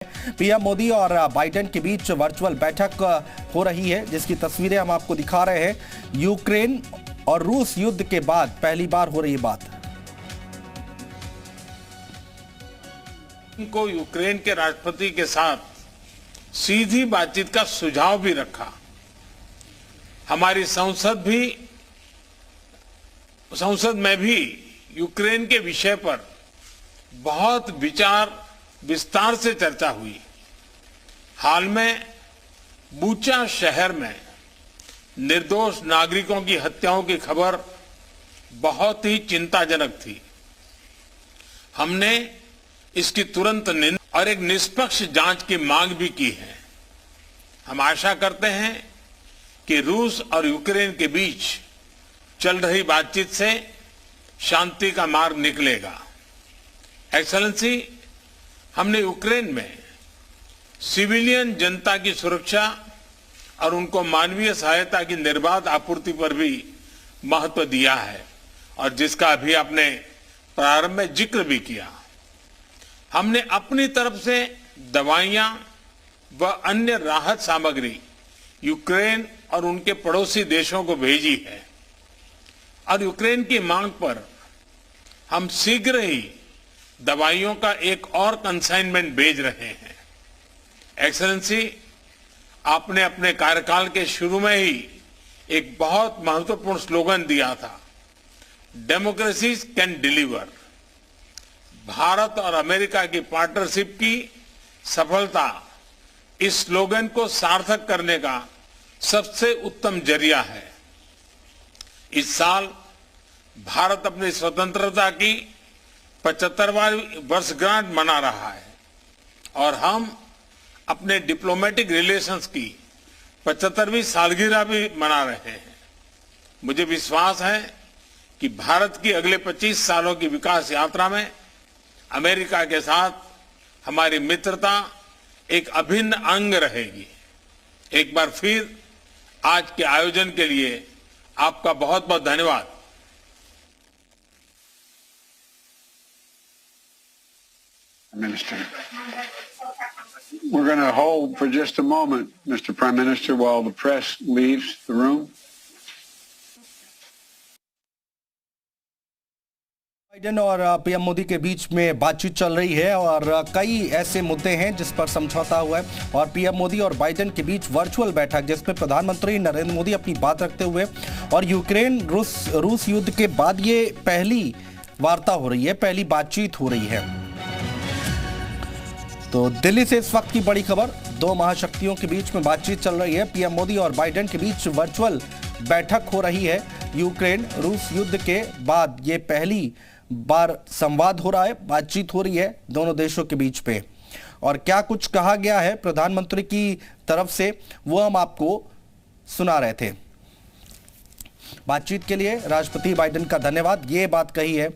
PM Modi और Biden के बीच virtual बैठक हो रही है, जिसकी तस्वीरें हम आपको दिखा रहे हैं। यूक्रेन और रूस युद्ध के बाद पहली बार हो रही बात। को यूक्रेन के राष्ट्रपति के साथ सीधी बातचीत का सुझाव भी रखा। हमारी संसद में भी यूक्रेन के विषय पर बहुत विस्तार से चर्चा हुई। हाल में बूचा शहर में निर्दोष नागरिकों की हत्याओं की खबर बहुत ही चिंताजनक थी। हमने इसकी तुरंत निंदा और एक निष्पक्ष जांच की मांग भी की है। हम आशा करते हैं कि रूस और यूक्रेन के बीच चल रही बातचीत से शांति का मार्ग निकलेगा। एक्सेलेंसी, हमने यूक्रेन में सिविलियन जनता की सुरक्षा और उनको मानवीय सहायता की निर्बाध आपूर्ति पर भी महत्व दिया है, और जिसका अभी आपने प्रारंभ में जिक्र भी किया। हमने अपनी तरफ से दवाइयां व अन्य राहत सामग्री यूक्रेन और उनके पड़ोसी देशों को भेजी है, और यूक्रेन की मांग पर हम शीघ्र ही दवाइयों का एक और कंसाइनमेंट भेज रहे हैं। एक्सेलेंसी, आपने अपने कार्यकाल के शुरू में ही एक बहुत महत्वपूर्ण स्लोगन दिया था, डेमोक्रेसी कैन डिलीवर। भारत और अमेरिका की पार्टनरशिप की सफलता इस स्लोगन को सार्थक करने का सबसे उत्तम जरिया है। इस साल भारत अपनी स्वतंत्रता की 75वां वर्षगांठ मना रहा है, और हम अपने डिप्लोमेटिक रिलेशंस की 75वीं सालगिरह भी मना रहे हैं। मुझे विश्वास है कि भारत की अगले 25 सालों की विकास यात्रा में अमेरिका के साथ हमारी मित्रता एक अभिन्न अंग रहेगी। एक बार फिर आज के आयोजन के लिए आपका बहुत बहुत धन्यवाद। Minister, we're going to hold for just a moment, Mr. Prime Minister, while the press leaves the room. Biden और पीएम मोदी के बीच में बातचीत चल रही है, और कई ऐसे मुद्दे हैं जिस पर समझौता हुआ है। और पीएम मोदी और बाइडेन के बीच वर्चुअल बैठक, जिसमें प्रधानमंत्री नरेंद्र मोदी अपनी बात रखते हुए, और यूक्रेन रूस युद्ध के बाद ये पहली वार्ता हो रही है, पहली बातचीत हो रही है। तो दिल्ली से इस वक्त की बड़ी खबर, दो महाशक्तियों के बीच में बातचीत चल रही है। पीएम मोदी और बाइडेन के बीच वर्चुअल बैठक हो रही है। यूक्रेन रूस युद्ध के बाद ये पहली बार संवाद हो रहा है, बातचीत हो रही है दोनों देशों के बीच पे। और क्या कुछ कहा गया है प्रधानमंत्री की तरफ से, वो हम आपको सुना रहे थे। बातचीत के लिए राष्ट्रपति बाइडेन का धन्यवाद, ये बात कही है